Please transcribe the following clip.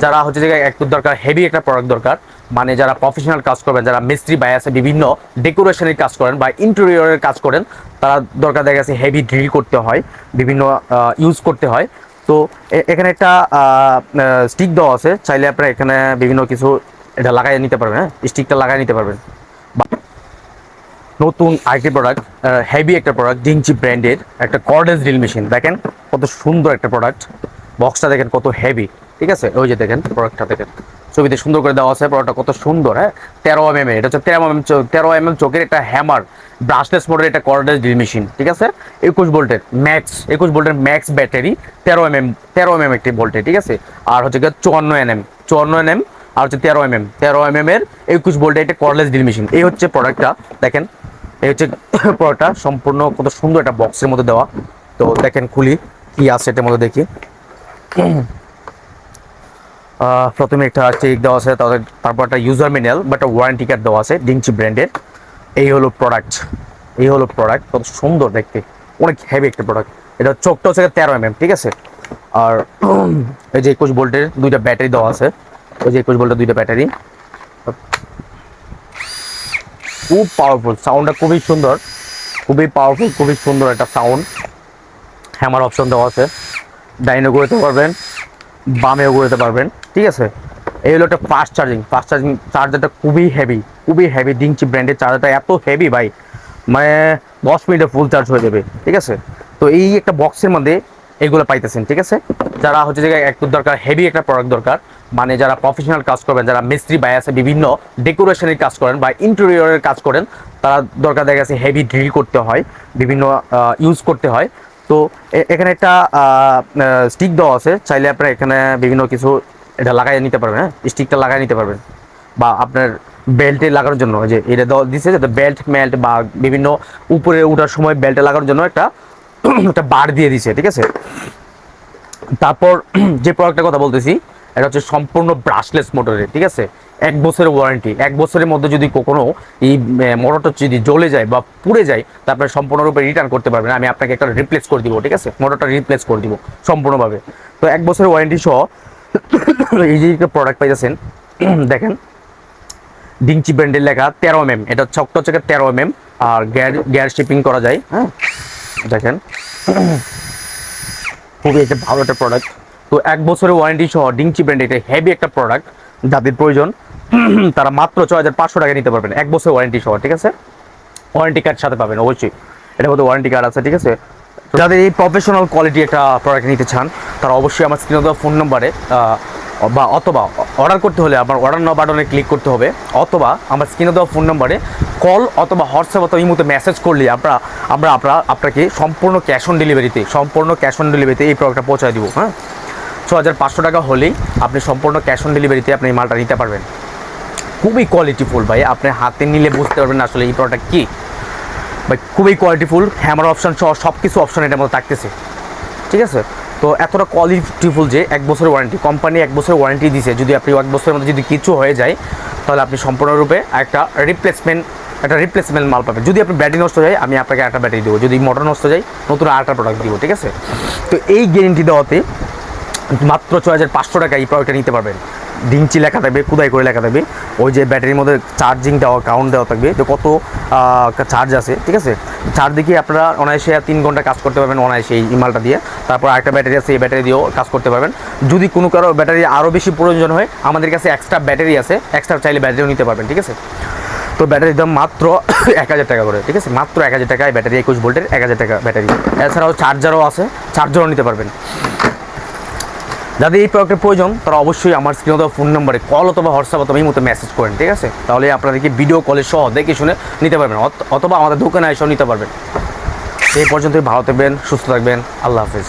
যারা হচ্ছে যে একটু দরকার হেভি একটা প্রোডাক্ট দরকার, মানে যারা প্রফেশনাল কাজ করবেন, যারা মিস্ত্রি বাই আছে, বিভিন্ন ডেকোরেশনের কাজ করেন বা ইন্টেরিয়রের কাজ করেন, তারা দরকার দেখা গেছে হেভি ড্রিল করতে হয়, বিভিন্ন ইউজ করতে হয়। তো এখানে একটা স্টিক দেওয়া আছে, চাইলে আপনারা এখানে বিভিন্ন কিছু এটা লাগাই নিতে পারবেন। হ্যাঁ, স্টিকটা লাগাই নিতে পারবেন। নতুন আইটি প্রোডাক্ট, হেভি একটা প্রোডাক্ট, ডিংচি ব্র্যান্ডের একটা কর্ডেজ ড্রিল মেশিন। দেখেন কত সুন্দর একটা প্রোডাক্ট, বক্সটা দেখেন কত হেভি। ঠিক আছে, ওই যে দেখেন প্রোডাক্টটা দেখেন, ছবিতে সুন্দর করে দেওয়া আছে। প্রোডাক্টটা কত সুন্দর। হ্যাঁ, 13 mm, এটা হচ্ছে 13 mm চোখের একটা হ্যামার ব্রাশলেস মোডের একটা কর্ডেজ ড্রিল মেশিন। ঠিক আছে, 21 ভোল্টের ম্যাক্স ব্যাটারি, 13 mm একটি ভোল্টে। ঠিক আছে, আর হচ্ছে 54 mm আর হচ্ছে 13 mm এর 21 ভোল্টের একটা কর্ডলেস ড্রিল মেশিন। এই হচ্ছে প্রোডাক্টটা, দেখেন এই হচ্ছে প্রোডাক্টটা, সম্পূর্ণ কত সুন্দর একটা বক্সের মধ্যে দেওয়া। তো দেখেন খুলি কি আছে এটার মধ্যে, দেখি। প্রথমে একটা চেক দেওয়া আছে, তারপর একটা ইউজার ম্যানুয়াল বা একটা ওয়ারেন্টি কার্ড দেওয়া আছে ডিংচি ব্র্যান্ডের। এই হলো প্রোডাক্ট, কত সুন্দর দেখতে, অনেক হেভি একটা প্রোডাক্ট। এটা চোখটা হচ্ছে 13 mm। ঠিক আছে, আর এই যে 21 ভোল্টের দুইটা ব্যাটারি দেওয়া আছে, ওই যে 21 ভোল্টের দুইটা ব্যাটারি, খুব পাওয়ারফুল সাউন্ডটা, খুবই সুন্দর, খুবই পাওয়ারফুল, খুবই সুন্দর একটা সাউন্ড। হ্যামার অপশন দেওয়া আছে, ডাইনে করতে পারবেন, বামেও করতে পারবেন। ঠিক আছে, এই হলো একটা ফাস্ট চার্জিং চার্জারটা, খুবই হেভি ডিংচি ব্র্যান্ডের চার্জারটা, এত হেভি ভাই, মানে 10 মিনিটে ফুল চার্জ হয়ে যাবে। ঠিক আছে, তো এই একটা বক্সের মধ্যে এগুলো পাইতেছেন। ঠিক আছে, যারা হচ্ছে যে একটু দরকার হেভি একটা প্রোডাক্ট দরকার, মানে যারা প্রফেশনাল কাজ করবেন, যারা মিস্ত্রি বাই আছে, বিভিন্ন ডেকোরেশনের কাজ করেন বা ইন্টেরিয়রের কাজ করেন, তারা দরকার দেখা গেছে হেভি ড্রিল করতে হয়, বিভিন্ন ইউজ করতে হয়। তো এখানে একটা স্টিক দেওয়া আছে, চাইলে আপনারা এখানে বিভিন্ন কিছু এটা লাগাই নিতে পারবেন। হ্যাঁ, স্টিকটা লাগাই নিতে পারবেন, বা আপনার বেল্টে লাগানোর জন্য যে এটা দেওয়া দিচ্ছে, যাতে বেল্ট বা বিভিন্ন উপরে ওঠার সময় বেল্টে লাগানোর জন্য একটা একটা বার দিয়ে দিছে। ঠিক আছে, তারপর যে প্রোডাক্টের কথা বলতেছি, এটা হচ্ছে সম্পূর্ণ ব্রাশলেস মোটরের। ঠিক আছে, 1 বছরের ওয়ারেন্টি। 1 বছরের মধ্যে যদি কখনো এই মোটরটা যদি জ্বলে যায় বা পুড়ে যায়, তারপরে সম্পূর্ণরূপে রিটার্ন করতে পারবেন, আমি আপনাকে একটা রিপ্লেস করে দিব। ঠিক আছে, মোটরটা রিপ্লেস করে দিব সম্পূর্ণভাবে। তো 1 বছরের ওয়ারেন্টি সহ এই যে প্রোডাক্ট পাইতেছেন, দেখেন ডিংচি ব্র্যান্ডের লেখা 13 mm, এটা চকটা হচ্ছে 13 mm, আর গিয়ার শিপিং করা যায়। হ্যাঁ, দেখেন খুবই একটা ভালো একটা প্রোডাক্ট। তো 1 বছরের ওয়ারেন্টি সহ ডিংচি ব্র্যান্ডের এটা হেভি একটা প্রোডাক্ট, যাদের প্রয়োজন তারা মাত্র 6500 টাকা নিতে পারবেন 1 বছর ওয়ারেন্টি সহ। ঠিক আছে, ওয়ারেন্টি কার্ড সাথে পাবেন অবশ্যই, এটার মধ্যে ওয়ারেন্টি কার্ড আছে। ঠিক আছে, যাদের এই প্রফেশনাল কোয়ালিটি একটা প্রোডাক্ট নিতে চান, তারা অবশ্যই আমার স্ক্রিনে দেওয়া ফোন নম্বরে অথবা অর্ডার করতে হলে আমার অর্ডার নাও বাটনে ক্লিক করতে হবে, অথবা আমার স্ক্রিনে দেওয়া ফোন নম্বরে কল অথবা হোয়াটসঅ্যাপ অথবা ইমোতে মেসেজ করলে আপনাকে সম্পূর্ণ ক্যাশ অন ডেলিভারিতে এই প্রোডাক্টটা পৌঁছায় দিব। হ্যাঁ, 6500 টাকা হলেই আপনি সম্পূর্ণ ক্যাশ অন ডেলিভারিতে আপনি এই মালটা নিতে পারবেন। খুবই কোয়ালিটিফুল ভাই, আপনি হাতে নিলে বুঝতে পারবেন না আসলে এই প্রোডাক্ট কী ভাই, খুবই কোয়ালিটিফুল। হ্যামার অপশন সহ সব কিছু অপশন এটার মধ্যে থাকতেছে। ঠিক আছে, তো এতটা কোয়ালিটিফুল যে 1 বছরের ওয়ারেন্টি, কোম্পানি 1 বছরের ওয়ারেন্টি দিছে। যদি আপনি 1 বছরের মধ্যে যদি কিছু হয়ে যায়, তাহলে আপনি সম্পূর্ণরূপে একটা রিপ্লেসমেন্ট মাল পাবেন। যদি আপনি ব্যাটারি নষ্ট যায়, আমি আপনাকে একটা ব্যাটারি দেবো। যদি মোটর নষ্ট যায়, নতুন আরেকটা প্রোডাক্ট দিব। ঠিক আছে, তো এই গ্যারেন্টি দেওয়াতে মাত্র 6500 টাকা এই প্রোডাক্টটা নিতে পারবেন। ডিংচি লেখা থাকবে, খুদাই করে লেখা থাকবে, ওই যে ব্যাটারির মধ্যে চার্জিং দেওয়া কাউন্ট দেওয়া থাকবে যে কত চার্জ আছে। ঠিক আছে, চার্জ দেখিয়ে আপনারা অনায়াসে 3 ঘন্টা কাজ করতে পারবেন অনায়াসে এই মালটা দিয়ে। তারপর আরেকটা ব্যাটারি আছে, এই ব্যাটারি দিয়েও কাজ করতে পারবেন। যদি কোনো কারো ব্যাটারি আরও বেশি প্রয়োজন হয়, আমাদের কাছে এক্সট্রা ব্যাটারি আছে, এক্সট্রা চাইলে ব্যাটারিও নিতে পারবেন। ঠিক আছে, তো ব্যাটারির দাম মাত্র 1000 টাকা করে। ঠিক আছে, মাত্র 1000 টাকায় ব্যাটারি, 21 ভোল্টের 1000 টাকা ব্যাটারি। এছাড়াও চার্জারও আছে, চার্জারও নিতে পারবেন। যাদের এই প্রোডাক্টের প্রয়োজন, তারা অবশ্যই আমার স্ক্রিনে দেওয়া ফোন নম্বরে কল অথবা হোয়াটসঅ্যাপ অথবা এই মতো মেসেজ করেন। ঠিক আছে, তাহলে আপনাদেরকে ভিডিও কলে সহ দেখে শুনে নিতে পারবেন, অথবা আমাদের দোকানে এসেও নিতে পারবেন। এই পর্যন্তই, ভালো থাকবেন, সুস্থ থাকবেন, আল্লাহ হাফেজ।